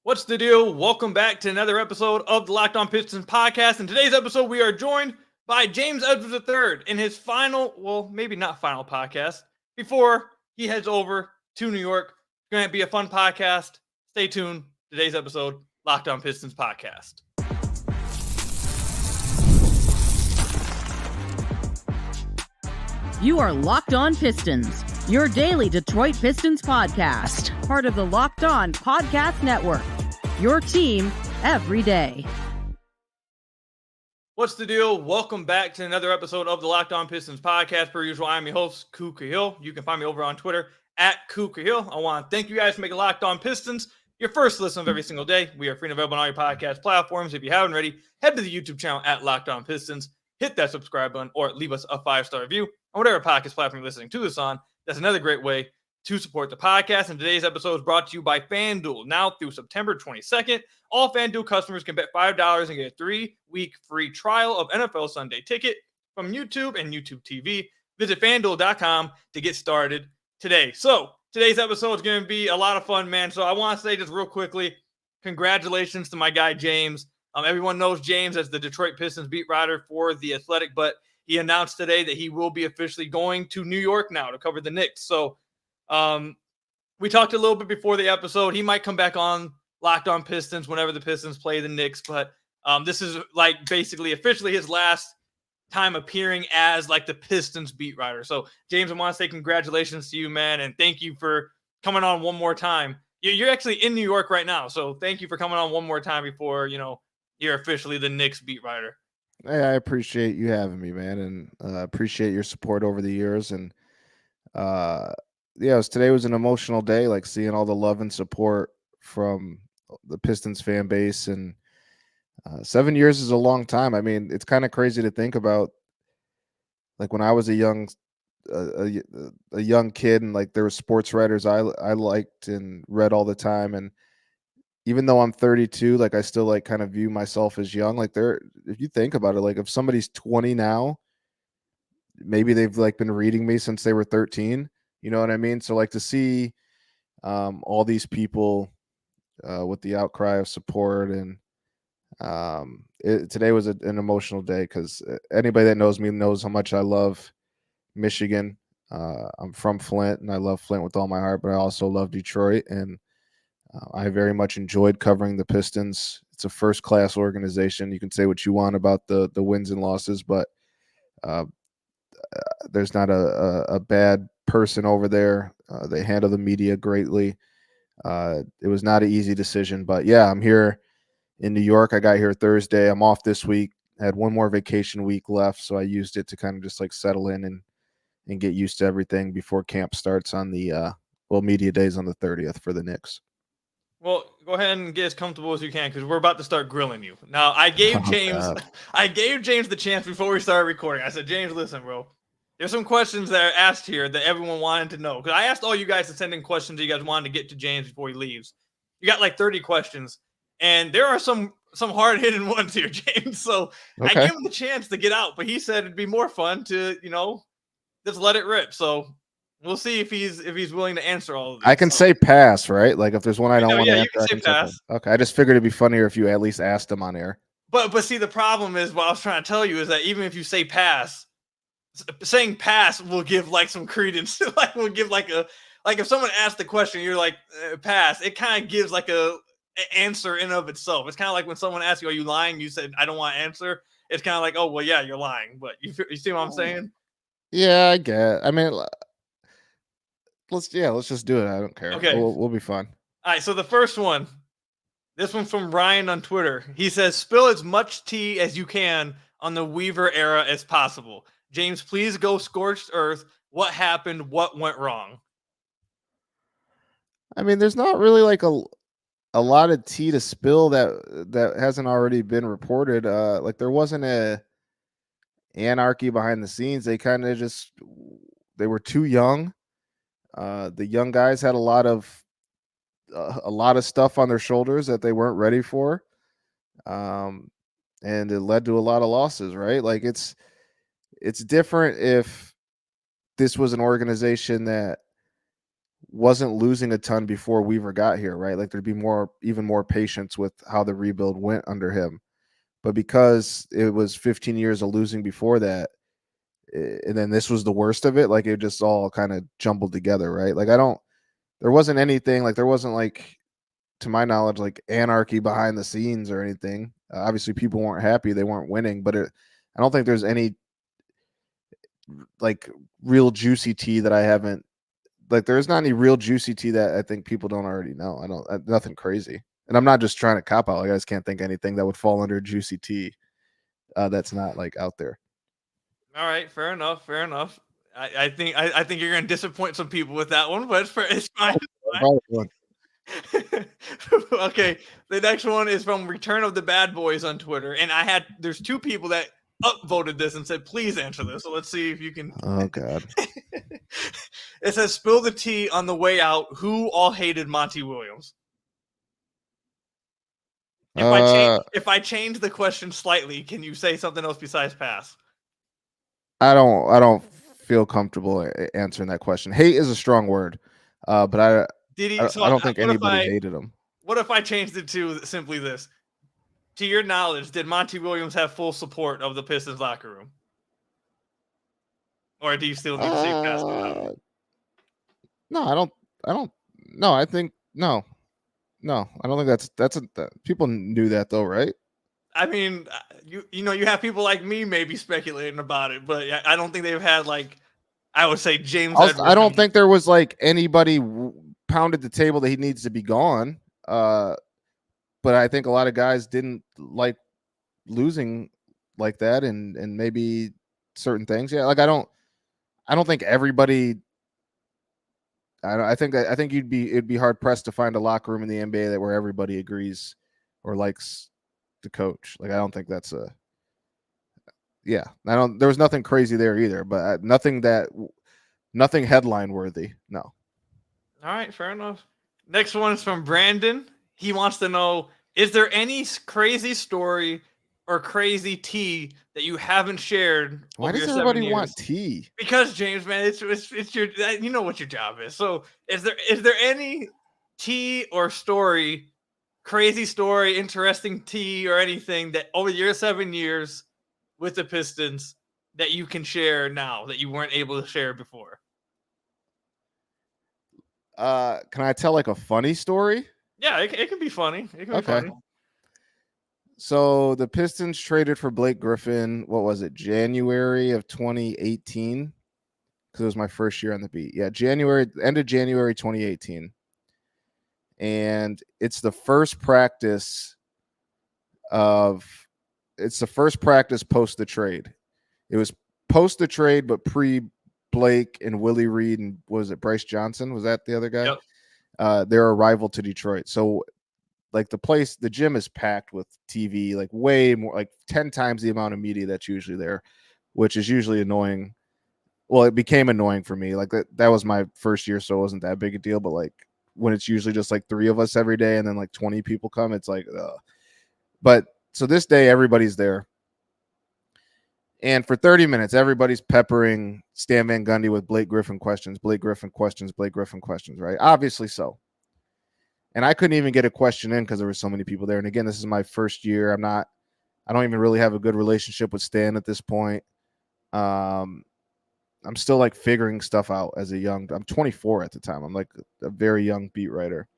What's the deal? Welcome back to another episode of the Locked On Pistons podcast. In today's episode, we are joined by James Edwards III in his final, well, maybe not final podcast, before he heads over to New York. It's going to be a fun podcast. Stay tuned. Today's episode, Locked On Pistons podcast. You are Locked On Pistons, your daily Detroit Pistons podcast, part of the Locked On Podcast Network, your team every day. What's the deal? Welcome back to another episode of the Locked On Pistons podcast. Per usual, I'm your host, Kuka Hill. You can find me over on Twitter at Kuka Hill. I want to thank you guys for making Locked On Pistons your first listen of every single day. We are free and available on all your podcast platforms. If you haven't already, head to the YouTube channel at Locked On Pistons. Hit that subscribe button or leave us a 5-star review on whatever podcast platform you're listening to this on. That's another great way to support the podcast. And today's episode is brought to you by FanDuel. Now through September 22nd, all FanDuel customers can bet $5 and get a 3-week free trial of NFL Sunday Ticket from YouTube and YouTube TV. Visit FanDuel.com to get started today. So today's episode is going to be a lot of fun, man. So I want to say just real quickly, congratulations to my guy, James. Everyone knows James as the Detroit Pistons beat writer for The Athletic, but he announced today that he will be officially going to New York now to cover the Knicks. So we talked a little bit before the episode. He might come back on Locked On Pistons whenever the Pistons play the Knicks, but this is like basically officially his last time appearing as like the Pistons beat writer. So James, I want to say congratulations to you, man, and thank you for coming on one more time. You're actually in New York right now, so thank you for coming on one more time before, you're officially the Knicks beat writer. Hey, I appreciate you having me, man, and appreciate your support over the years. And today was an emotional day, like seeing all the love and support from the Pistons fan base. And 7 years is a long time. I mean, it's kind of crazy to think about. Like when I was a young kid, and like there were sports writers I liked and read all the time, and even though I'm 32, like I still like kind of view myself as young. Like if you think about it, like if somebody's 20 now, maybe they've like been reading me since they were 13. You know what I mean? So like to see all these people with the outcry of support, and today was an emotional day because anybody that knows me knows how much I love Michigan. I'm from Flint, and I love Flint with all my heart, but I also love Detroit, and I very much enjoyed covering the Pistons. It's a first-class organization. You can say what you want about the wins and losses, but there's not a bad person over there. They handle the media greatly. It was not an easy decision, but yeah, I'm here in New York. I got here Thursday. I'm off this week. I had one more vacation week left, so I used it to kind of just like settle in and get used to everything before camp starts on the media days on the 30th for the Knicks. Well, go ahead and get as comfortable as you can because we're about to start grilling you. Now, I gave James the chance before we started recording. I said, James, listen, bro. There's some questions that are asked here that everyone wanted to know. Because I asked all you guys to send in questions that you guys wanted to get to James before he leaves. You got like 30 questions. And there are some hard-hitting ones here, James. So okay. I gave him the chance to get out. But he said it'd be more fun to, just let it rip. So we'll see if he's willing to answer all of this. I can say pass, right? Like if there's one I don't want to answer, you can say pass. Okay, I just figured it'd be funnier if you at least asked him on air. But see, the problem is what I was trying to tell you is that even if you say pass, saying pass will give like some credence. Like will give like if someone asked the question, you're like pass. It kind of gives like a answer in of itself. It's kind of like when someone asks you, "Are you lying?" You said, "I don't want to answer." It's kind of like, "Oh well, yeah, you're lying." But you see what I'm saying? Yeah, I get. I mean. Let's just do it. I don't care. Okay. We'll be fine. All right. So the first one, this one's from Ryan on Twitter. He says, spill as much tea as you can on the Weaver era as possible. James, please go scorched earth. What happened? What went wrong? I mean, there's not really like a lot of tea to spill that hasn't already been reported. Like there wasn't a anarchy behind the scenes. They kind of they were too young. The young guys had a lot of stuff on their shoulders that they weren't ready for, and it led to a lot of losses. Right? Like it's different if this was an organization that wasn't losing a ton before Weaver got here, right? Like there'd be even more patience with how the rebuild went under him. But because it was 15 years of losing before that, and then this was the worst of it, like it just all kind of jumbled together, right? Like there wasn't anything, like there wasn't like, to my knowledge, like anarchy behind the scenes or anything. Obviously people weren't happy, they weren't winning, but I don't think there's any like real juicy tea that I haven't, like there's not any real juicy tea that I think people don't already know. Nothing crazy. And I'm not just trying to cop out. Like I just can't think anything that would fall under juicy tea that's not like out there. All right, fair enough. Fair enough. I think you're gonna disappoint some people with that one, but it's fine. Okay, the next one is from Return of the Bad Boys on Twitter, and there's two people that upvoted this and said please answer this. So let's see if you can. Oh God. It says spill the tea on the way out. Who all hated Monty Williams? If I change the question slightly, can you say something else besides pass? I don't feel comfortable answering that question. Hate is a strong word, but I don't think anybody hated him. What if I changed it to simply this? To your knowledge, did Monty Williams have full support of the Pistons locker room? Or do you still need to say pass on that one? No, I don't. No, I think no. I don't think that's people knew that though, right? I mean, you have people like me maybe speculating about it, but I don't think they've had like, I would say James Edwards. I don't think there was like anybody pounded the table that he needs to be gone. But I think a lot of guys didn't like losing like that, and maybe certain things. Yeah, like I don't think everybody. I think it'd be hard pressed to find a locker room in the NBA where everybody agrees or likes the coach. Like I don't think that's there was nothing crazy there either, but nothing headline worthy. No. All right, fair enough. Next one is from Brandon. He wants to know, is there any crazy story or crazy tea that you haven't shared? Why does everybody want tea? Because James, man, it's your, you know what your job is. So is there any tea or story, crazy story, interesting tea or anything that over your 7 years with the Pistons that you can share now that you weren't able to share before? Can I tell like a funny story? Yeah, it can be funny. It can be funny. So the Pistons traded for Blake Griffin. What was it? January of 2018. Because it was my first year on the beat. Yeah, end of January 2018. And it's the first practice post the trade. It was post the trade, but pre Blake and Willie Reed and was it Bryce Johnson? Was that the other guy? Yep. They're a rival to Detroit. So like the gym is packed with TV, like way more, like 10 times the amount of media that's usually there, which is usually annoying. Well, it became annoying for me. Like that was my first year, so it wasn't that big a deal. But like when it's usually just like 3 of us every day and then like 20 people come, it's like, but so this day everybody's there. And for 30 minutes, everybody's peppering Stan Van Gundy with Blake Griffin questions, right? Obviously so. And I couldn't even get a question in because there were so many people there. And again, this is my first year. I don't even really have a good relationship with Stan at this point. I'm still like figuring stuff out I'm 24 at the time. I'm like a very young beat writer.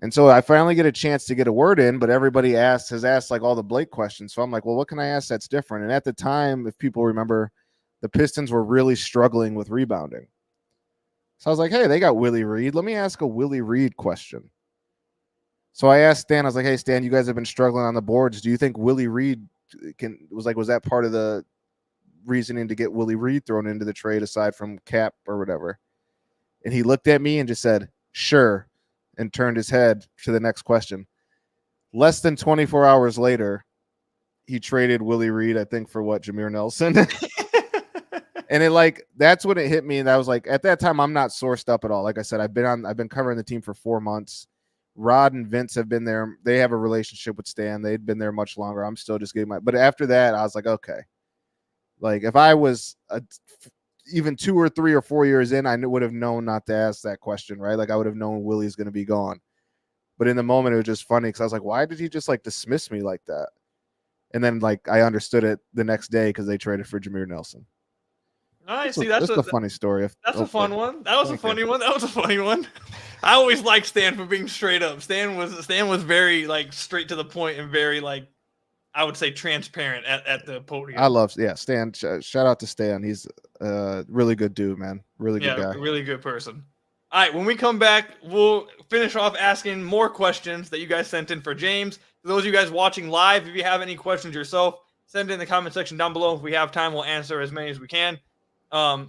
And so I finally get a chance to get a word in, but everybody has asked like all the Blake questions. So I'm like, well, what can I ask that's different? And at the time, if people remember, the Pistons were really struggling with rebounding. So I was like, hey, they got Willie Reed. Let me ask a Willie Reed question. So I asked Stan, I was like, hey, Stan, you guys have been struggling on the boards. Do you think Willie Reed was that part of the reasoning to get Willie Reed thrown into the trade aside from Cap or whatever? And he looked at me and just said, sure, and turned his head to the next question. Less than 24 hours later, he traded Willie Reed, I think, for Jameer Nelson. And that's when it hit me. And I was like, at that time, I'm not sourced up at all. Like I said, I've been covering the team for 4 months. Rod and Vince have been there. They have a relationship with Stan. They'd been there much longer. I'm still just getting but after that, I was like, okay. Like if I was even 2 or 3 or 4 years in, I would have known not to ask that question, right? Like I would have known Willie's going to be gone. But in the moment, it was just funny because I was like, why did he just like dismiss me like that? And then like I understood it the next day because they traded for Jameer Nelson. Nice. See, that's a funny story. That's a fun one. That was a funny one. That was a funny one. I always liked Stan for being straight up. Stan was very like straight to the point and very like, I would say, transparent at the podium. I love Stan. Shout out to Stan. He's a really good dude, man. Really good guy. Really good person. All right, when we come back, we'll finish off asking more questions that you guys sent in for James. For those of you guys watching live, if you have any questions yourself, send it in the comment section down below. If we have time, we'll answer as many as we can. But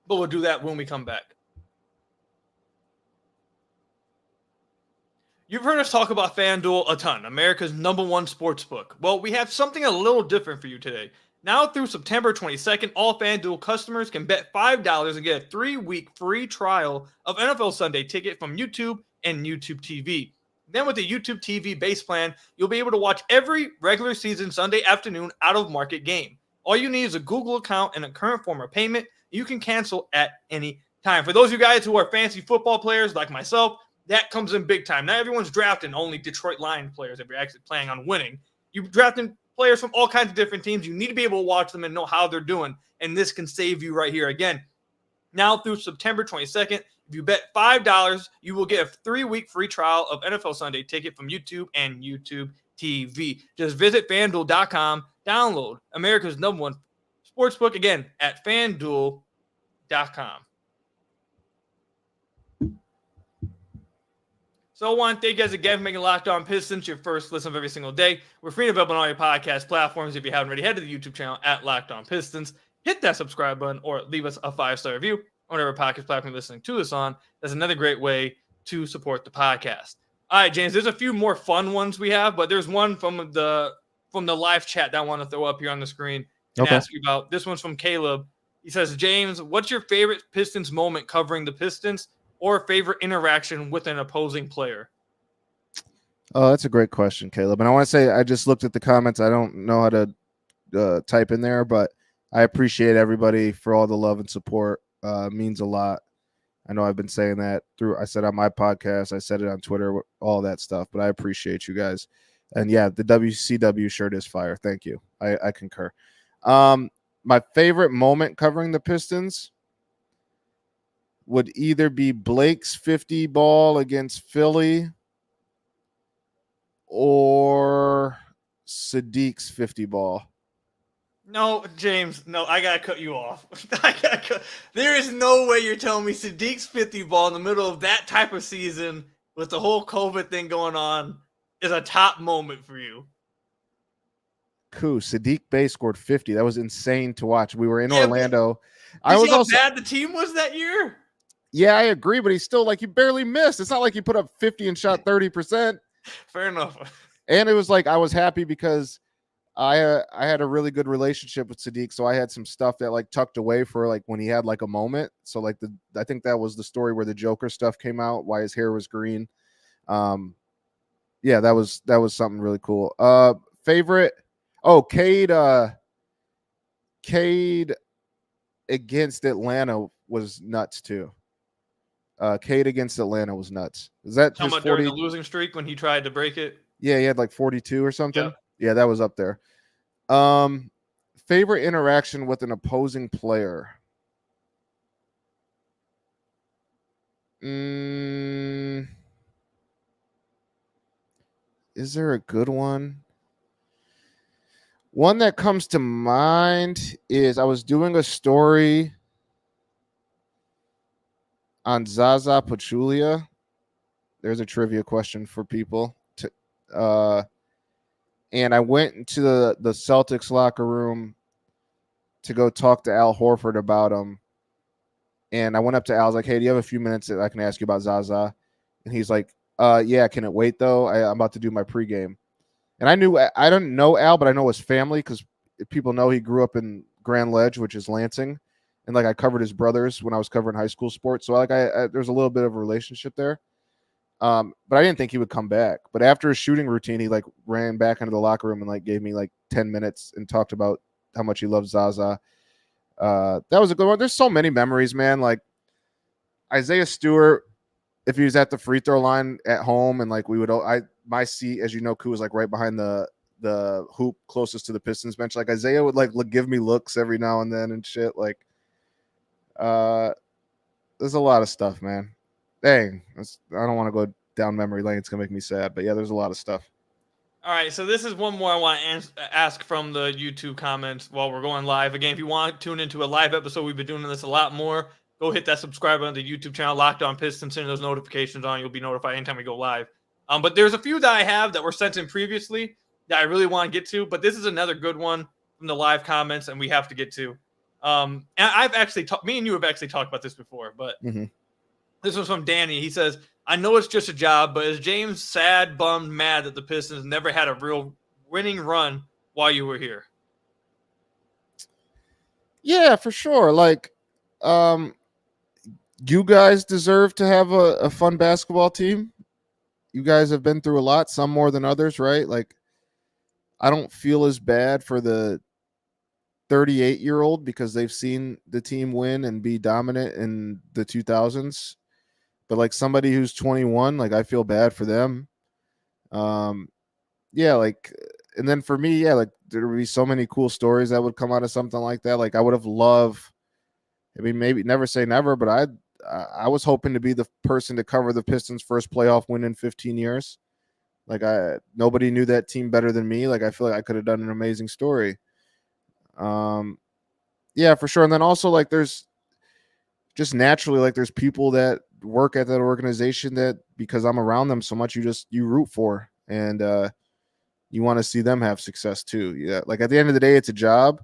we'll do that when we come back. You've heard us talk about FanDuel a ton, America's #1 sportsbook. Well, we have something a little different for you today. Now through September 22nd, all FanDuel customers can bet $5 and get a 3-week free trial of NFL Sunday Ticket from YouTube and YouTube TV. Then with the YouTube TV base plan, you'll be able to watch every regular season Sunday afternoon out-of-market game. All you need is a Google account and a current form of payment. You can cancel at any time. For those of you guys who are fancy football players like myself, that comes in big time. Not everyone's drafting only Detroit Lions players if you're actually planning on winning. You're drafting players from all kinds of different teams. You need to be able to watch them and know how they're doing. And this can save you right here. Again, now through September 22nd, if you bet $5, you will get a 3-week free trial of NFL Sunday Ticket from YouTube and YouTube TV. Just visit FanDuel.com, download America's #1 sportsbook, again, at FanDuel.com. So I want to thank you guys again for making Locked On Pistons your first listen of every single day. We're free and available on all your podcast platforms. If you haven't already, head to the YouTube channel at Locked On Pistons. Hit that subscribe button or leave us a 5-star review on whatever podcast platform you're listening to this on. That's another great way to support the podcast. All right, James, there's a few more fun ones we have, but there's one from the live chat that I want to throw up here on the screen and ask you about. This one's from Caleb. He says, James, what's your favorite Pistons moment covering the Pistons? Or favorite interaction with an opposing player? Oh, that's a great question, Caleb. And I want to say I just looked at the comments. I don't know how to type in there, but I appreciate everybody for all the love and support. It means a lot. I know I've been saying that I said on my podcast, I said it on Twitter, all that stuff, but I appreciate you guys. And yeah, the WCW shirt is fire. Thank you. I concur. My favorite moment covering the Pistons would either be Blake's 50 ball against Philly or Sadiq's 50 ball. No, James, no, I got to cut you off. There is no way you're telling me Sadiq's 50 ball in the middle of that type of season with the whole COVID thing going on is a top moment for you. Cool. Sadiq Bey scored 50. That was insane to watch. We were in Orlando. I was also bad the team was that year. Yeah, I agree, but he's still like, he barely missed. It's not like he put up 50 and shot 30%. Fair enough. And it was like, I was happy because I had a really good relationship with Sadiq. So I had some stuff that like tucked away for like when he had like a moment. So like I think that was the story where the Joker stuff came out, why his hair was green. Yeah, that was something really cool. Favorite. Oh, Cade against Atlanta was nuts too. Cade against Atlanta was nuts. Is that talking about during the losing streak when he tried to break it? Yeah, he had like 42 or something. Yeah, that was up there. Favorite interaction with an opposing player. Is there a good one? One that comes to mind is I was doing a story on Zaza Pachulia. There's a trivia question for people. And I went into the Celtics locker room to go talk to Al Horford about him. And I went up to Al. I was like, hey, do you have a few minutes that I can ask you about Zaza? And he's like, yeah, can it wait, though? I'm about to do my pregame. And I don't know Al, but I know his family because people know he grew up in Grand Ledge, which is Lansing. And like I covered his brothers when I was covering high school sports. So like there's a little bit of a relationship there. But I didn't think he would come back. But after his shooting routine, he like ran back into the locker room and like gave me like 10 minutes and talked about how much he loves Zaza. That was a good one. There's so many memories, man. Like Isaiah Stewart, if he was at the free throw line at home, and like my seat, as you know, Koo was like right behind the hoop closest to the Pistons bench. Like Isaiah would like give me looks every now and then and shit. Like, there's a lot of stuff, man. Dang, I don't want to go down memory lane. It's gonna make me sad, but yeah, there's a lot of stuff. All right, so this is one more I want to ask from the YouTube comments while we're going live. Again, if you want to tune into a live episode, we've been doing this a lot more. Go hit that subscribe button to the YouTube channel, Locked On Pistons, turn those notifications on. You'll be notified anytime we go live. But there's a few that I have that were sent in previously that I really want to get to, but this is another good one from the live comments, and we have to get to. And I've actually me and you have actually talked about this before, but this was from Danny. He says, I know it's just a job, but is James sad, bummed, mad that the Pistons never had a real winning run while you were here? Yeah, for sure. Like, you guys deserve to have a fun basketball team. You guys have been through a lot, some more than others, right? Like, I don't feel as bad for the 38-year-old because they've seen the team win and be dominant in the 2000s. But like somebody who's 21, like I feel bad for them. Yeah, like, and then for me, yeah, like there would be so many cool stories that would come out of something like that. Like I would have loved, I mean, maybe never say never, but I was hoping to be the person to cover the Pistons' first playoff win in 15 years. Like nobody knew that team better than me. Like I feel like I could have done an amazing story. Yeah, for sure. And then also like there's just naturally like there's people that work at that organization that because I'm around them so much, you root for, and you want to see them have success too. Yeah, like at the end of the day, it's a job.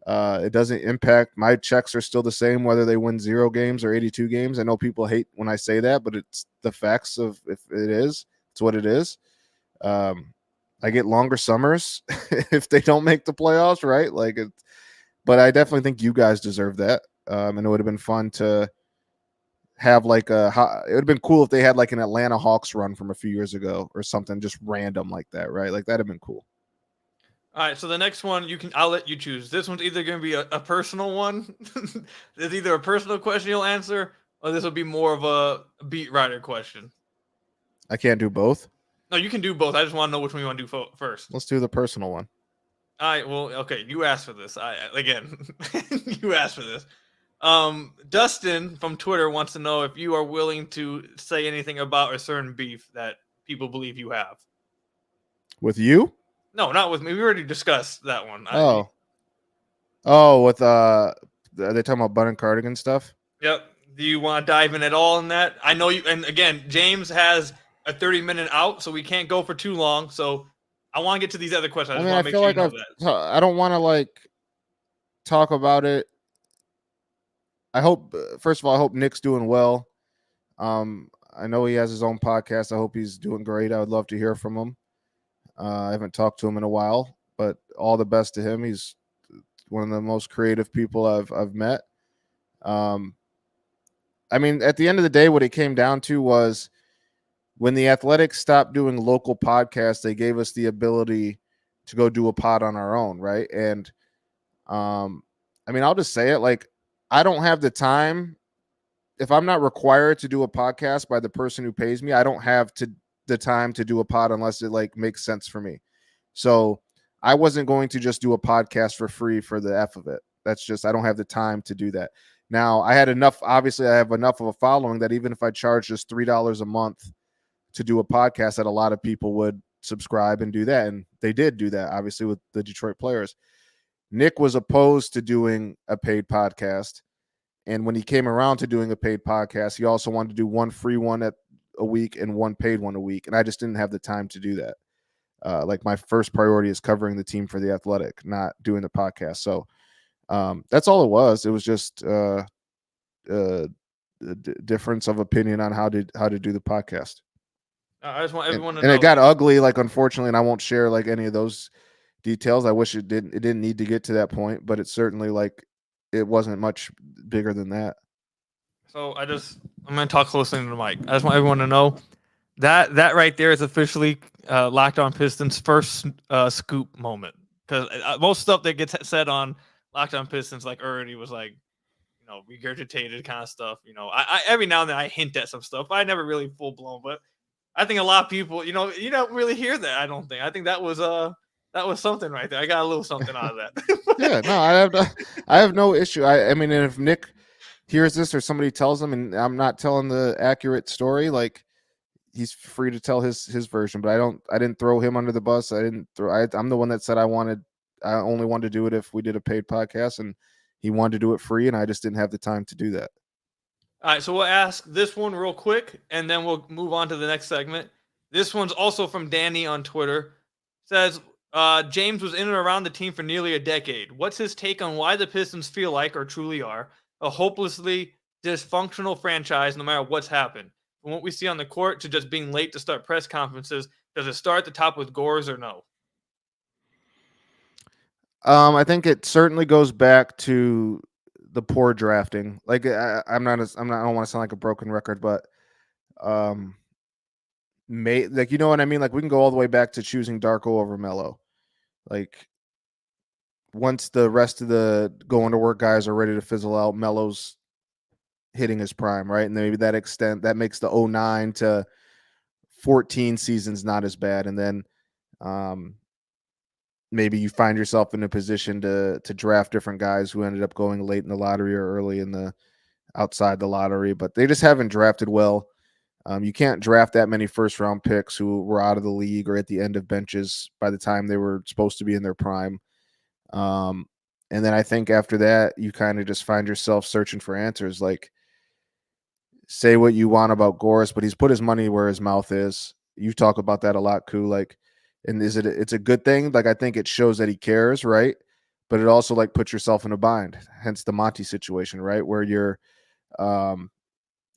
It doesn't impact my checks are still the same whether they win 0 games or 82 games. I know people hate when I say that, but it's the facts of if it is, it's what it is. I get longer summers if they don't make the playoffs, right? Like but I definitely think you guys deserve that. And it would have been fun to have like it would have been cool if they had like an Atlanta Hawks run from a few years ago or something just random like that, right? Like that'd have been cool. All right, so the next one I'll let you choose. This one's either going to be a personal one. It's either a personal question you'll answer, or this will be more of a beat writer question. I can't do both. No, you can do both. I just want to know which one you want to do first. Let's do the personal one. All right, well, okay, you asked for this. You asked for this. Dustin from Twitter wants to know if you are willing to say anything about a certain beef that people believe you have. With you? No, not with me. We already discussed that one. With are they talking about button cardigan stuff? Yep. Do you want to dive in at all in that? I know you, and again, James has a 30-minute out, so we can't go for too long. So I want to get to these other questions. I feel like I don't want to like talk about it. I hope, first of all, I hope Nick's doing well. I know he has his own podcast. I hope he's doing great. I would love to hear from him. I haven't talked to him in a while, but all the best to him. He's one of the most creative people I've met. I mean, at the end of the day, what it came down to was when the Athletics stopped doing local podcasts, they gave us the ability to go do a pod on our own, right? And I mean, I'll just say it, like, I don't have the time. If I'm not required to do a podcast by the person who pays me, I don't have the time to do a pod unless it like makes sense for me. So I wasn't going to just do a podcast for free for the F of it. That's just, I don't have the time to do that. Now I had enough, obviously I have enough of a following that even if I charged just $3 a month to do a podcast, that a lot of people would subscribe and do that. And they did do that, obviously, with the Detroit players. Nick was opposed to doing a paid podcast. And when he came around to doing a paid podcast, he also wanted to do one free one a week and one paid one a week. And I just didn't have the time to do that. Like my first priority is covering the team for the Athletic, not doing the podcast. So that's all it was. It was just a difference of opinion on how to do the podcast. I just want everyone to know. And it got ugly, like, unfortunately, and I won't share like any of those details. I wish it didn't need to get to that point, but it's certainly like it wasn't much bigger than that. So I'm going to talk closely to the mic. I just want everyone to know that right there is officially Locked On Pistons' first scoop moment. Because most stuff that gets said on Locked On Pistons like already was like, regurgitated kind of stuff. I every now and then I hint at some stuff. I never really full blown, but I think a lot of people, you don't really hear that. I don't think. I think that was something right there. I got a little something out of that. Yeah, no, I have no issue. I mean, and if Nick hears this or somebody tells him, and I'm not telling the accurate story, like he's free to tell his version. But I didn't throw him under the bus. I'm the one that said I only wanted to do it if we did a paid podcast, and he wanted to do it free, and I just didn't have the time to do that. All right, so we'll ask this one real quick, and then we'll move on to the next segment. This one's also from Danny on Twitter. Says, James was in and around the team for nearly a decade. What's his take on why the Pistons feel like, or truly are, a hopelessly dysfunctional franchise no matter what's happened? From what we see on the court to just being late to start press conferences, does it start at the top with Gores or no? I think it certainly goes back to the poor drafting. Like I don't want to sound like a broken record, but like, you know what I mean? Like, we can go all the way back to choosing Darko over Melo. Like, once the rest of the going to work guys are ready to fizzle out, Melo's hitting his prime, right? And maybe that makes the 09 to 14 seasons not as bad. And then maybe you find yourself in a position to draft different guys who ended up going late in the lottery or early in the outside the lottery, but they just haven't drafted well. You can't draft that many first round picks who were out of the league or at the end of benches by the time they were supposed to be in their prime. And then I think after that, you kind of just find yourself searching for answers. Like, say what you want about Gores, but he's put his money where his mouth is. You talk about that a lot, Koo. Like, and it's a good thing. Like, I think it shows that he cares, right? But it also like puts yourself in a bind. Hence the Monty situation, right? Where you're,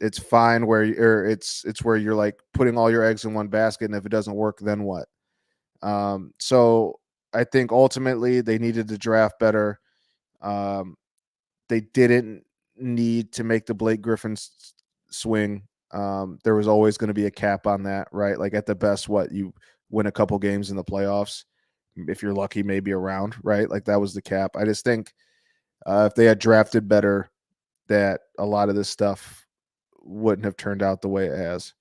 it's fine it's where you're like putting all your eggs in one basket, and if it doesn't work, then what? So I think ultimately they needed to draft better. They didn't need to make the Blake Griffin swing. There was always going to be a cap on that, right? Like, at the best, you win a couple games in the playoffs. If you're lucky, maybe a round, right? Like, that was the cap. I just think if they had drafted better, that a lot of this stuff wouldn't have turned out the way it has.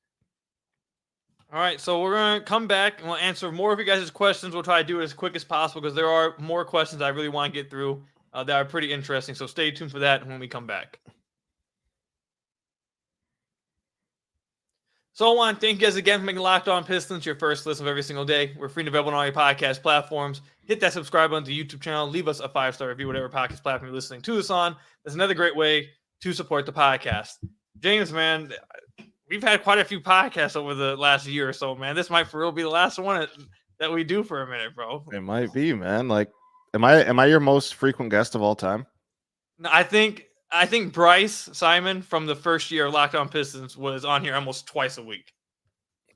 All right, so we're going to come back and we'll answer more of you guys' questions. We'll try to do it as quick as possible because there are more questions I really want to get through that are pretty interesting. So stay tuned for that when we come back. So I want to thank you guys again for making Locked On Pistons your first listen of every single day. We're free and available on all your podcast platforms. Hit that subscribe button to the YouTube channel. Leave us a 5-star review, whatever podcast platform you're listening to us on. That's another great way to support the podcast. James, man, we've had quite a few podcasts over the last year or so, man. This might for real be the last one that we do for a minute, bro. It might be, man. Like, am I your most frequent guest of all time? No, I think Bryce Simon from the first year of Locked On Pistons was on here almost twice a week.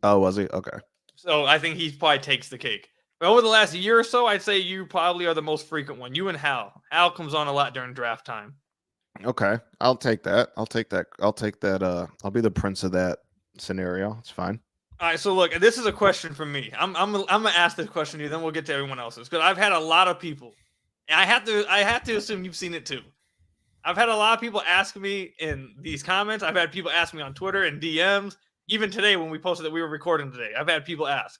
Oh, was he? Okay. So I think he probably takes the cake. But over the last year or so, I'd say you probably are the most frequent one. You and Hal. Hal comes on a lot during draft time. Okay. I'll take that. I'll be the prince of that scenario. It's fine. All right, so look, this is a question from me. I'm gonna ask this question to you, then we'll get to everyone else's. Because I've had a lot of people, and I have to assume you've seen it too. I've had a lot of people ask me in these comments. I've had people ask me on Twitter and DMs. Even today, when we posted that we were recording today, I've had people ask,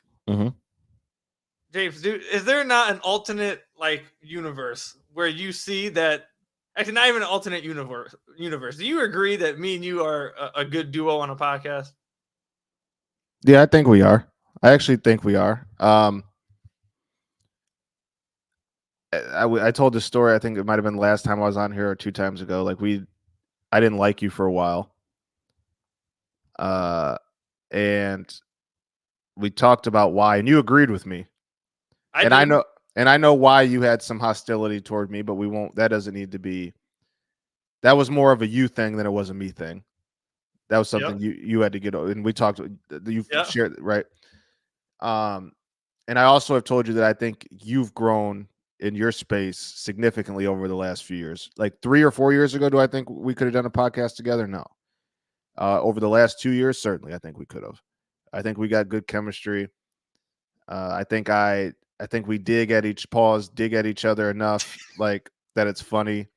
James, dude, is there not an alternate universe where you see that? Actually, not even an alternate universe. Do you agree that me and you are a good duo on a podcast? Yeah, I think we are. I actually think we are. I told this story. I think it might have been the last time I was on here or 2 times ago. Like, I didn't like you for a while. And we talked about why, and you agreed with me. I know why you had some hostility toward me, but we won't. That doesn't need to be. That was more of a you thing than it was a me thing. That was something you had to get over, and we talked. You shared, right? And I also have told you that I think you've grown in your space significantly over the last few years. Like 3 or 4 years ago, do I think we could have done a podcast together? No. Over the last 2 years, certainly, I think we could have. I think we got good chemistry. I think we dig at each other enough. Like, that it's funny.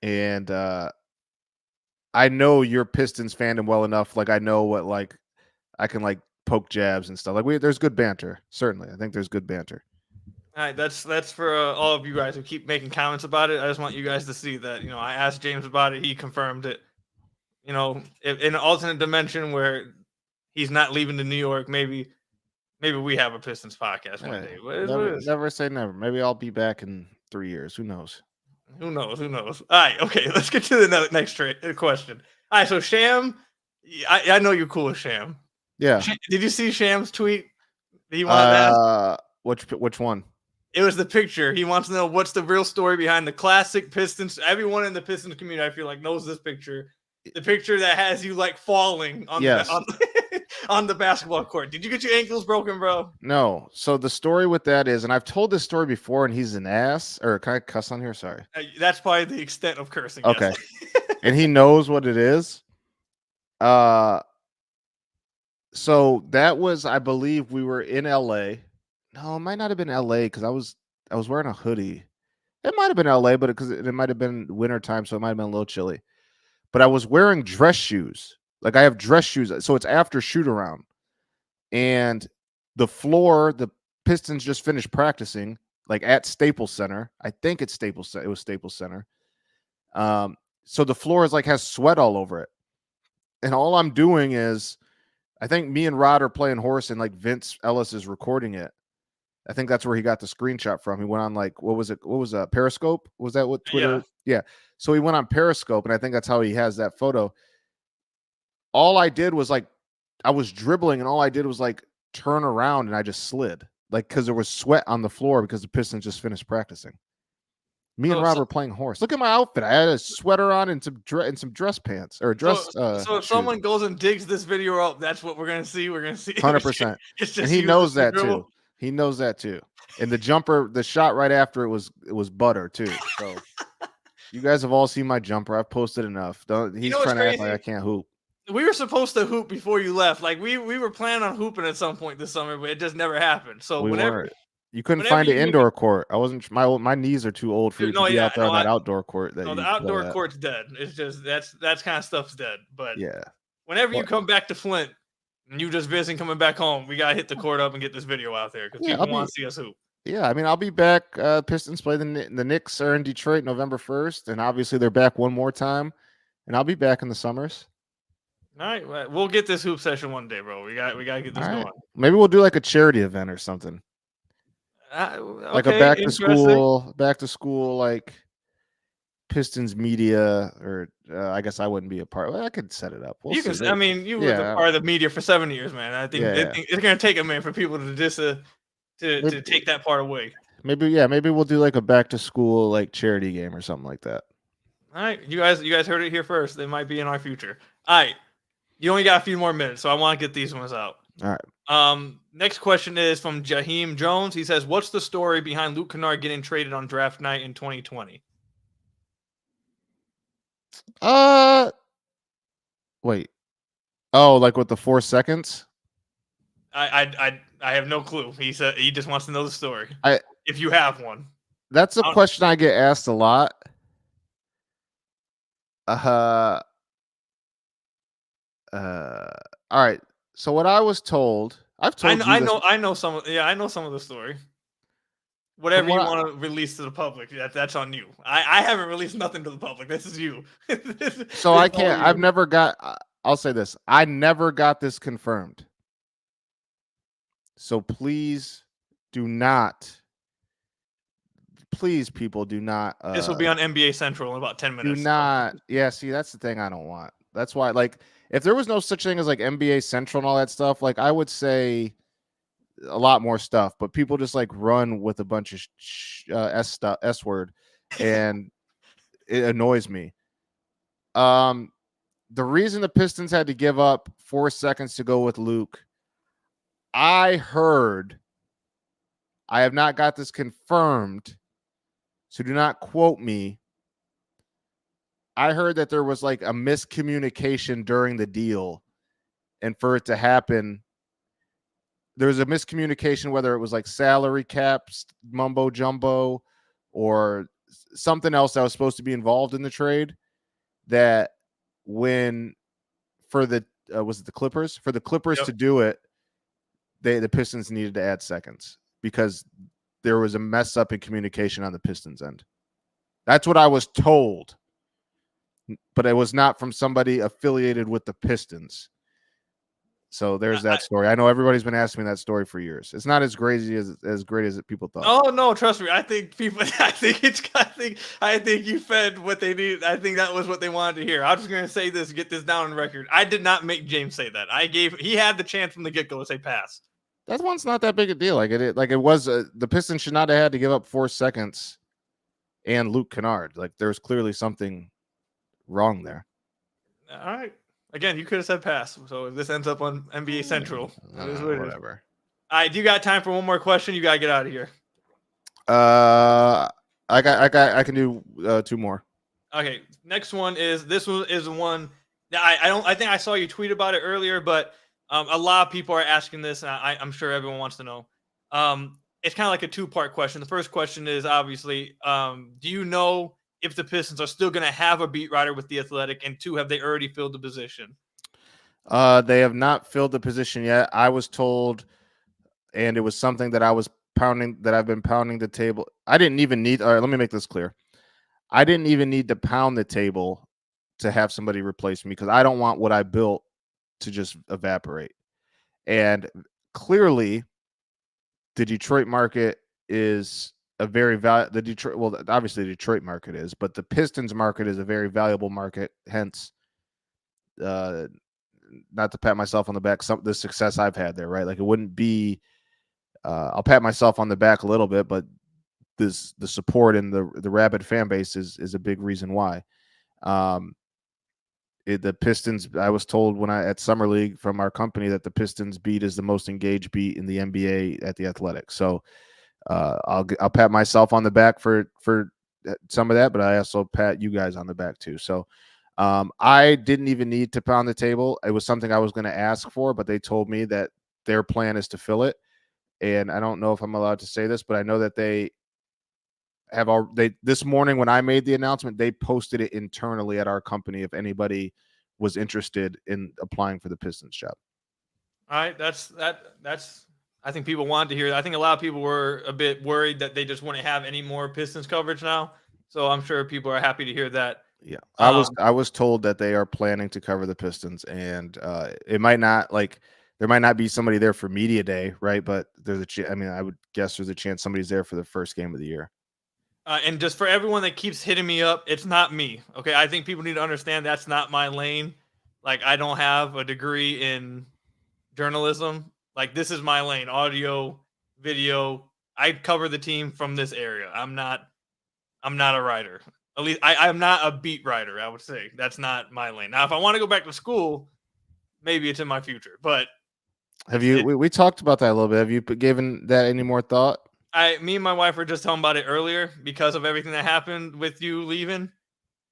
And I know your Pistons fandom well enough. Like I know what like I can like poke jabs and stuff. Like there's good banter. Certainly, I think there's good banter. All right, that's for all of you guys who keep making comments about it. I just want you guys to see that I asked James about it. He confirmed it. In an alternate dimension where he's not leaving to New York, maybe we have a Pistons podcast one day. Never say never. Maybe I'll be back in 3 years. Who knows? Who knows? All right, okay. Let's get to the next question. All right, so Sham, I know you're cool with Sham. Yeah. Did you see Sham's tweet? He wanted to ask? Which one? It was the picture. He wants to know what's the real story behind the classic Pistons. Everyone in the Pistons community, I feel like, knows this picture. The picture that has you like falling on on the basketball court. Did you get your ankles broken, bro? No. So the story with that is, and I've told this story before, and he's an ass. Or can I cuss on here? Sorry. That's probably the extent of cursing. Okay. Yes. And he knows what it is. So that was, I believe, we were in LA. No, it might not have been LA because I was wearing a hoodie. It might have been LA, but because it might have been winter time, so it might have been a little chilly. But I was wearing dress shoes. Like I have dress shoes, so it's after shoot around, and the floor. The Pistons just finished practicing, like at Staples Center. I think it's Staples. It was Staples Center. So the floor is like has sweat all over it, and all I'm doing is, I think me and Rod are playing horse, and like Vince Ellis is recording it. I think that's where he got the screenshot from. He went on like, what was it? What was Periscope? Was that what Twitter? Yeah. So he went on Periscope, and I think that's how he has that photo. All I did was like, I was dribbling, and all I did was like turn around, and I just slid, like because there was sweat on the floor because the Pistons just finished practicing. Me and Rob were playing horse. Look at my outfit. I had a sweater on and some dress pants or dress. So if someone goes and digs this video up, that's what we're gonna see. We're gonna see 100%. And he knows that too. He knows that too. And the jumper, the shot right after it was butter too. So you guys have all seen my jumper. I've posted enough. He's trying to act like I can't hoop. We were supposed to hoop before you left. Like we were planning on hooping at some point this summer, but it just never happened. So you couldn't find an indoor court. I wasn't. My knees are too old for you to be out there on that outdoor court. The outdoor court's dead. It's just that's kind of stuff's dead. But yeah, whenever you come back to Flint and you just visiting coming back home, we gotta hit the court up and get this video out there because people want to see us hoop. Yeah, I mean, I'll be back. Pistons play the Knicks are in Detroit November 1st, and obviously they're back one more time, and I'll be back in the summers. All right, we'll get this hoop session one day, bro. We got to get this going. Maybe we'll do like a charity event or something. Like a back to school, like Pistons media, or I guess I wouldn't be a part. Well, I could set it up. You can. I mean, you were part of the media for 7 years, man. I think it's gonna take a minute for people to just to take that part away. Maybe we'll do like a back to school like charity game or something like that. All right, you guys heard it here first. They might be in our future. All right, you only got a few more minutes, so I want to get these ones out. All right. Next question is from Jaheim Jones. He says, "What's the story behind Luke Kennard getting traded on draft night in 2020?" Wait. Oh, like with the 4 seconds? I have no clue. He said he just wants to know the story. If you have one. That's a question I get asked a lot. All right. So what I was told, I know some of the story. Whatever you want to release to the public, that's on you. I haven't released nothing to the public. This is you. So I can't. I've never got. I'll say this. I never got this confirmed. So please do not. Please, people, do not. This will be on NBA Central in about 10 minutes. Do not. Yeah. See, that's the thing I don't want. That's why, like, if there was no such thing as like NBA Central and all that stuff, like I would say a lot more stuff, but people just like run with a bunch of S word, and it annoys me. The reason the Pistons had to give up 4 seconds to go with Luke, I heard, I have not got this confirmed, so do not quote me. I heard that there was like a miscommunication during the deal, and for it to happen, there was a miscommunication, whether it was like salary caps, mumbo jumbo, or something else that was supposed to be involved in the trade that when for the was it the Clippers? For the Clippers Yep. to do it, the Pistons needed to add seconds because there was a mess up in communication on the Pistons end. That's what I was told, but it was not from somebody affiliated with the Pistons. So there's that story. I know everybody's been asking me that story for years. It's not as crazy as great as people thought. Oh no, trust me. I think you fed what they need. I think that was what they wanted to hear. I'm just gonna say this, get this down on record. I did not make James say that. He had the chance from the get-go to say pass. That one's not that big a deal. Like it was. The Pistons should not have had to give up 4 seconds, and Luke Kennard. Like there's clearly something wrong there. All right. Again, you could have said pass. So if this ends up on NBA Central, it is what it is. Whatever. All right. Do you got time for one more question? You gotta get out of here. I can do 2 more. Okay. Next one is one that I think I saw you tweet about it earlier, but a lot of people are asking this, and I'm sure everyone wants to know. It's kind of like a 2-part question. The first question is obviously, do you know if the Pistons are still going to have a beat writer with The Athletic, and 2, have they already filled the position? They have not filled the position yet. I was told, and it was something that I've been pounding the table. I didn't even need, all right, let me make this clear. I didn't even need to pound the table to have somebody replace me because I don't want what I built to just evaporate. And clearly the Detroit market is a very obviously the Detroit market is, but the Pistons market is a very valuable market. Hence, not to pat myself on the back, the success I've had there, right? Like it wouldn't be, I'll pat myself on the back a little bit, but the support and the rabid fan base is a big reason why. The Pistons, I was told at Summer League from our company that the Pistons beat is the most engaged beat in the NBA at The Athletic. So I'll pat myself on the back for some of that, but I also pat you guys on the back too. So I didn't even need to pound the table. It was something I was going to ask for, but they told me that their plan is to fill it. And I don't know if I'm allowed to say this, but I know that this morning when I made the announcement, they posted it internally at our company if anybody was interested in applying for the Pistons job. All right, that's I think people wanted to hear that. I think a lot of people were a bit worried that they just wouldn't have any more Pistons coverage now. So I'm sure people are happy to hear that. Yeah, I was told that they are planning to cover the Pistons, and it might not there might not be somebody there for media day, right? But there's I would guess there's a chance somebody's there for the first game of the year. And just for everyone that keeps hitting me up, it's not me. Okay, I think people need to understand that's not my lane. Like I don't have a degree in journalism. Like this is my lane: audio, video. I cover the team from this area. I'm not a writer. At least I'm not a beat writer. I would say that's not my lane. Now, if I want to go back to school, maybe it's in my future. But we talked about that a little bit. Have you given that any more thought? Me and my wife were just talking about it earlier because of everything that happened with you leaving.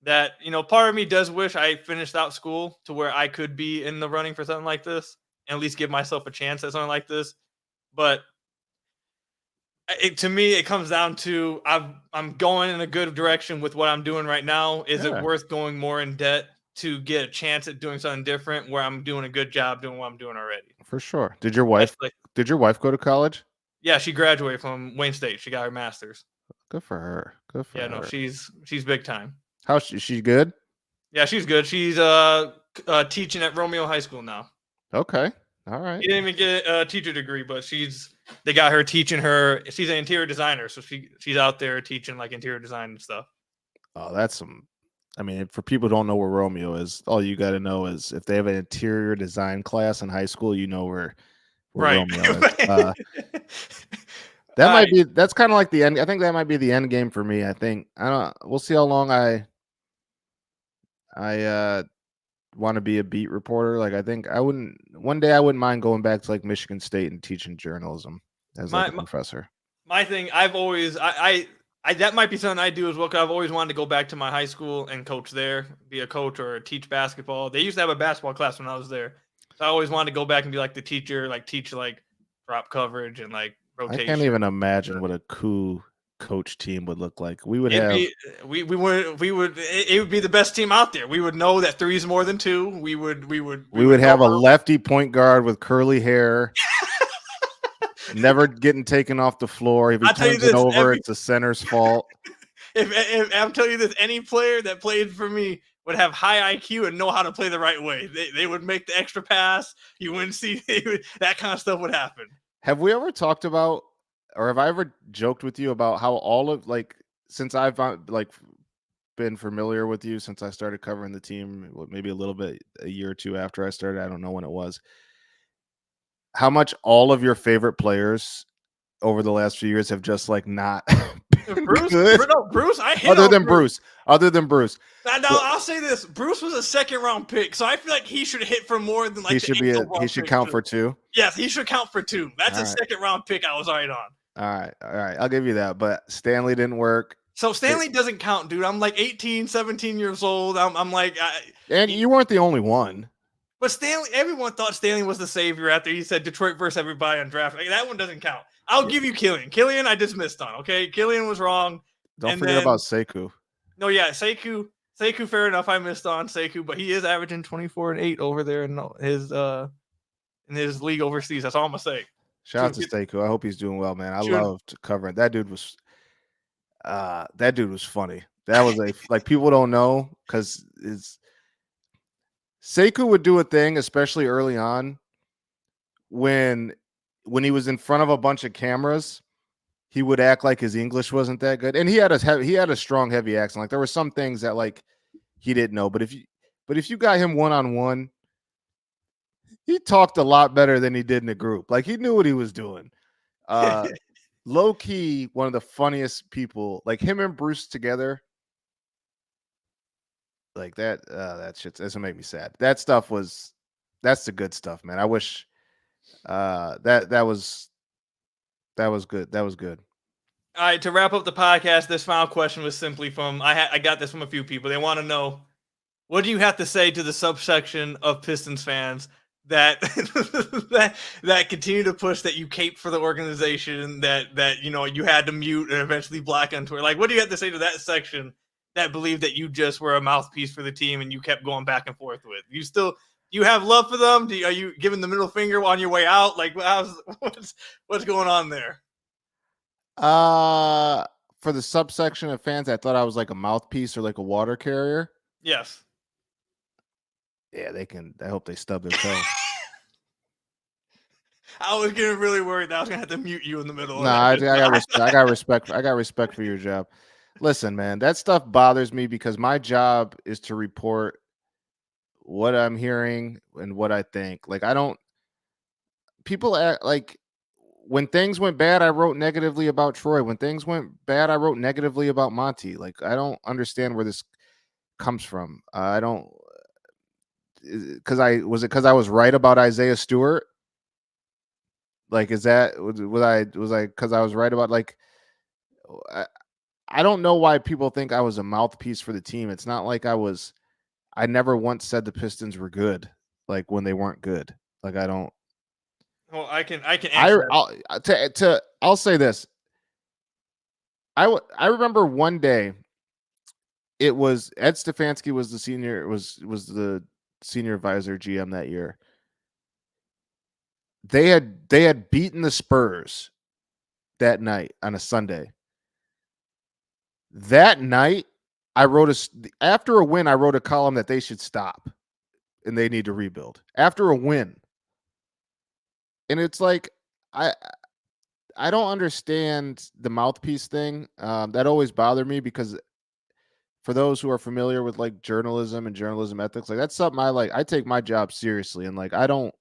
That, part of me does wish I finished out school to where I could be in the running for something like this and at least give myself a chance at something like this. But to me, it comes down to I'm going in a good direction with what I'm doing right now. Is it worth going more in debt to get a chance at doing something different where I'm doing a good job doing what I'm doing already? For sure. Did your wife go to college? Yeah, she graduated from Wayne State. She got her master's. Good for her. Good for her. Yeah, no, she's big time. How's she good? Yeah, she's good. She's teaching at Romeo High School now. Okay. All right. She didn't even get a teacher degree, but they got her teaching her. She's an interior designer, so she's out there teaching like interior design and stuff. Oh, that's some. I mean, for people who don't know where Romeo is, all you got to know is if they have an interior design class in high school, you know where right. Romeo is. That's kind of like the end. I think that might be the end game for me. I think we'll see how long I want to be a beat reporter. Like one day I wouldn't mind going back to like Michigan State and teaching journalism as a professor. My thing, I've always that might be something I do as well, because I've always wanted to go back to my high school and coach there, be a coach or teach basketball. They used to have a basketball class when I was there. So I always wanted to go back and be like the teacher, like teach like drop coverage and like rotation. I can't even imagine what a coup coach team would look like. We would It'd have be it would be the best team out there. We would know that 3 is more than 2. We would have know a lefty point guard with curly hair, never getting taken off the floor. If he turns it over, it's the center's fault. If I'm telling you this, any player that played for me would have high IQ and know how to play the right way. They would make the extra pass. You wouldn't see that kind of stuff would happen. Have we ever talked about, or have I ever joked with you about how all of, like, since I've like been familiar with you since I started covering the team, maybe a little bit a year or two after I started, I don't know when it was, how much all of your favorite players over the last few years have just like not Bruce, I hate other than Bruce. Now, I'll say this: Bruce was a 2nd-round pick, so I feel like he should hit for more than like he should count for 2. Yes, he should count for 2. That's a 2nd-round pick. I was right on. All right, I'll give you that. But Stanley didn't work. So Stanley doesn't count, dude. I'm like 18, 17 years old. I'm like, and you weren't the only one. But Stanley, everyone thought Stanley was the savior after he said Detroit versus everybody on draft. Like, that one doesn't count. I'll give you Killian. Killian, I just missed on. Okay, Killian was wrong. Don't forget about Sekou. No, yeah, Sekou. Fair enough. I missed on Sekou, but he is averaging 24 and 8 over there in his league overseas. That's all I'm gonna say. Shout out to Sekou. I hope he's doing well, man. I loved covering that dude. That dude was funny. That was like people don't know because Sekou would do a thing, especially early on, when he was in front of a bunch of cameras, he would act like his English wasn't that good, and he had a strong, heavy accent. Like there were some things that like he didn't know, but if you got him one-on-one, he talked a lot better than he did in a group. Like he knew what he was doing. Low key, one of the funniest people. Like him and Bruce together. Like that shit's that's what made me sad. That's the good stuff, man. I wish that was good. That was good. All right, to wrap up the podcast, this final question was simply from I got this from a few people. They want to know, what do you have to say to the subsection of Pistons fans that that continue to push that you cape for the organization, that you had to mute and eventually black on Twitter? Like, what do you have to say to that section that believed that you just were a mouthpiece for the team and you kept going back and forth with? You have love for them? Are you giving the middle finger on your way out? Like, what's going on there? For the subsection of fans, I thought I was like a mouthpiece or like a water carrier. Yes. Yeah, they can. I hope they stub their toe. I was getting really worried that I was gonna have to mute you in the middle. No, I got respect. I got respect for your job. Listen, man, that stuff bothers me because my job is to report what I'm hearing and what I think. Like, people act like when things went bad, I wrote negatively about Troy. When things went bad, I wrote negatively about Monty. Like, I don't understand where this comes from. I don't, because I was right about Isaiah Stewart. Like, was I because I was right about, like, I don't know why people think I was a mouthpiece for the team. It's not like I never once said the Pistons were good, like when they weren't good. Like, I don't. Well, I can answer. I'll say this. I remember one day, it was Ed Stefanski was the senior advisor GM that year. They had beaten the Spurs that night on a Sunday. That night, after a win, I wrote a column that they should stop and they need to rebuild after a win. And it's like, I don't understand the mouthpiece thing. That always bothered me because for those who are familiar with like journalism and journalism ethics, like that's something I take my job seriously. And like, I'm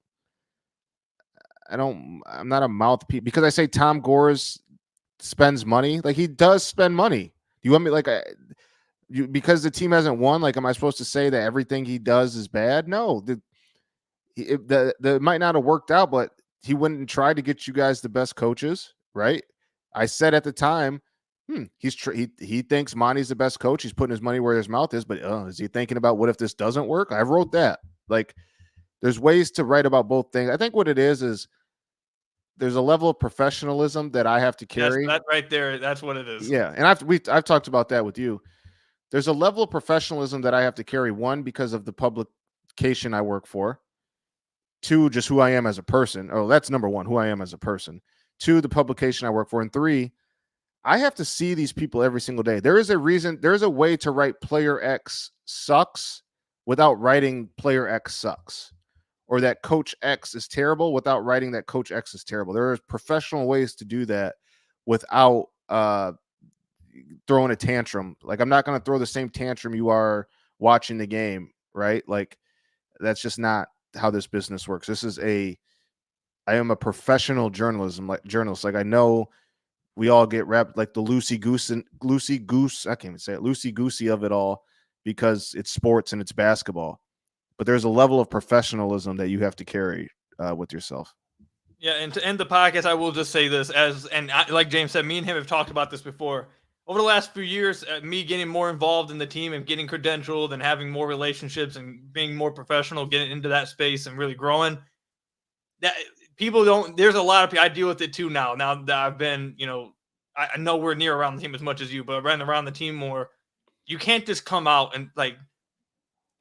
not a mouthpiece because I say Tom Gores spends money. Like, he does spend money. You want me because the team hasn't won? Like, am I supposed to say that everything he does is bad? No, it might not have worked out, but he wouldn't try to get you guys the best coaches, right? I said at the time, he thinks Monty's the best coach. He's putting his money where his mouth is, but is he thinking about what if this doesn't work? I wrote that. Like, there's ways to write about both things. I think what it is there's a level of professionalism that I have to carry. That right there, that's what it is. Yeah, and I've talked about that with you. There's a level of professionalism that I have to carry. One, because of the publication I work for. Two, just who I am as a person. Oh, that's number one, who I am as a person. Two, the publication I work for. And three, I have to see these people every single day. There is a way to write player X sucks without writing player X sucks, or that coach X is terrible without writing that coach X is terrible. There are professional ways to do that without throwing a tantrum. Like, I'm not going to throw the same tantrum you are watching the game, right? Like, that's just not how this business works. I am a professional journalist. Like, I know we all get wrapped like the loosey goose. I can't even say it. Loosey goosey of it all because it's sports and it's basketball. But there's a level of professionalism that you have to carry with yourself. Yeah, and to end the podcast, I will just say this like James said, me and him have talked about this before. Over the last few years, me getting more involved in the team and getting credentialed and having more relationships and being more professional, getting into that space and really growing. That people don't. There's a lot of people I deal with it too now. Now that I've been, I nowhere near around the team as much as you, but running around the team more. You can't just come out and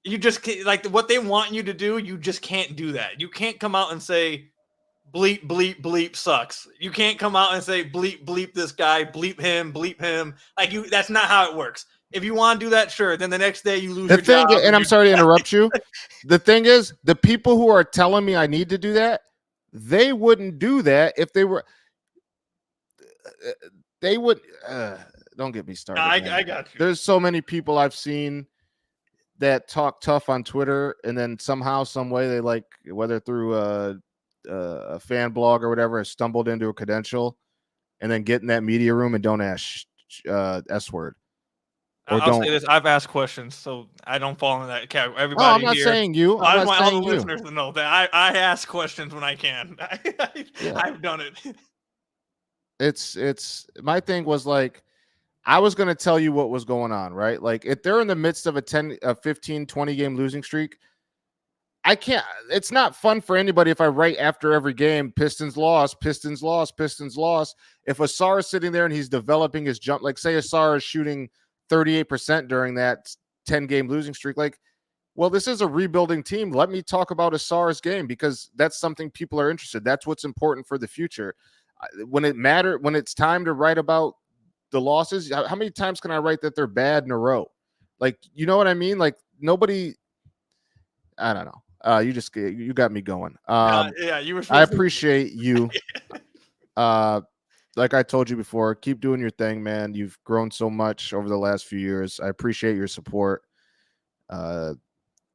you just can't, what they want you to do. You just can't do that. You can't come out and say, bleep, bleep, bleep sucks. You can't come out and say bleep, bleep this guy, bleep him. That's not how it works. If you want to do that, sure. Then the next day you lose your job. And I'm sorry to interrupt you. The thing is, the people who are telling me I need to do that, they wouldn't do that if they were. They would. Don't get me started. I got you. There's so many people I've seen that talk tough on Twitter, and then somehow, some way, they whether through a fan blog or whatever, has stumbled into a credential, and then get in that media room and don't ask S word. I'll say this: I've asked questions, so I don't fall into that category. Everybody I'm not saying you. I just want all the listeners to know that I ask questions when I can. I've done it. It's my thing was I was going to tell you what was going on, right? Like, if they're in the midst of a 15, 20 game losing streak, I can't. It's not fun for anybody if I write after every game, Pistons lost, Pistons lost, Pistons lost. If Asar is sitting there and he's developing his jump, like say Asar is shooting 38% during that 10-game losing streak, well, this is a rebuilding team. Let me talk about Asar's game because that's something people are interested. That's what's important for the future. When it's time to write about the losses, how many times can I write that they're bad in a row? You know what I mean? Nobody, I don't know. You got me going. You were. I appreciate you. Like I told you before, keep doing your thing, man. You've grown so much over the last few years. I appreciate your support.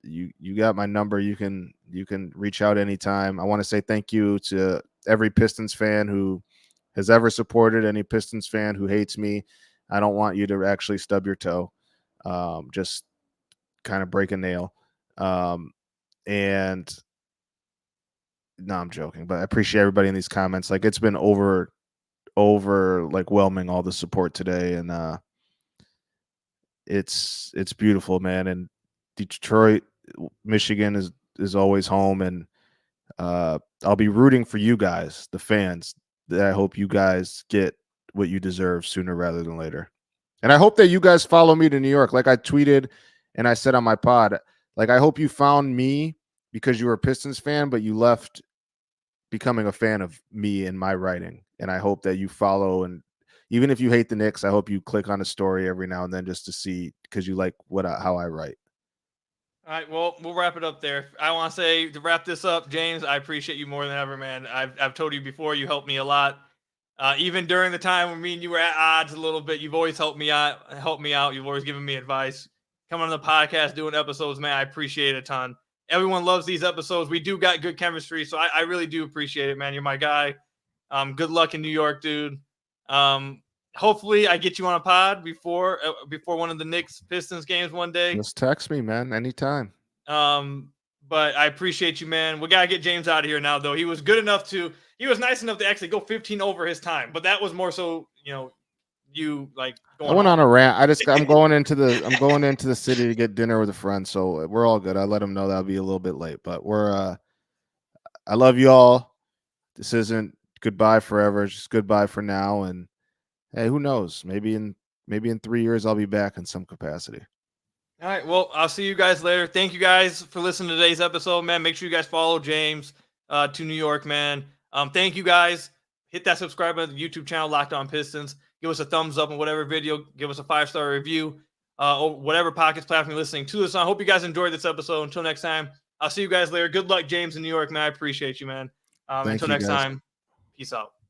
You got my number. You can reach out anytime. I want to say thank you to every Pistons fan who has ever supported, any Pistons fan who hates me. I don't want you to actually stub your toe. Just kind of break a nail. And no, I'm joking, but I appreciate everybody in these comments. It's been overwhelming, all the support today. And it's beautiful, man. And Detroit, Michigan is always home. And I'll be rooting for you guys, the fans. I hope you guys get what you deserve sooner rather than later. And I hope that you guys follow me to New York. Like I tweeted and I said on my pod, I hope you found me because you were a Pistons fan, but you left becoming a fan of me and my writing. And I hope that you follow. And even if you hate the Knicks, I hope you click on a story every now and then just to see, because you like how I write. All right, well, we'll wrap it up there. I want to say, to wrap this up, James, I appreciate you more than ever, man. I've told you before, you helped me a lot. Even during the time when me and you were at odds a little bit, you've always helped me out. You've always given me advice. Coming on the podcast, doing episodes, man, I appreciate it a ton. Everyone loves these episodes. We do got good chemistry, so I really do appreciate it, man. You're my guy. Good luck in New York, dude. Hopefully I get you on a pod before one of the Knicks Pistons games one day. Just text me, man, anytime. But I appreciate you, man. We gotta get James out of here now, though. He was nice enough to actually go 15 over his time, but that was more so, you I went on a rant. I'm going into the city to get dinner with a friend, so we're all good. I let him know that'll be a little bit late, but I love you all. This isn't goodbye forever. It's just goodbye for now. And hey, who knows? Maybe in 3 years I'll be back in some capacity. All right. Well, I'll see you guys later. Thank you guys for listening to today's episode, man. Make sure you guys follow James to New York, man. Thank you guys. Hit that subscribe button to the YouTube channel, Locked On Pistons. Give us a thumbs up on whatever video. Give us a 5-star review. Or whatever podcast platform you're listening to this on. I hope you guys enjoyed this episode. Until next time, I'll see you guys later. Good luck, James in New York, man. I appreciate you, man. Until next time, peace out.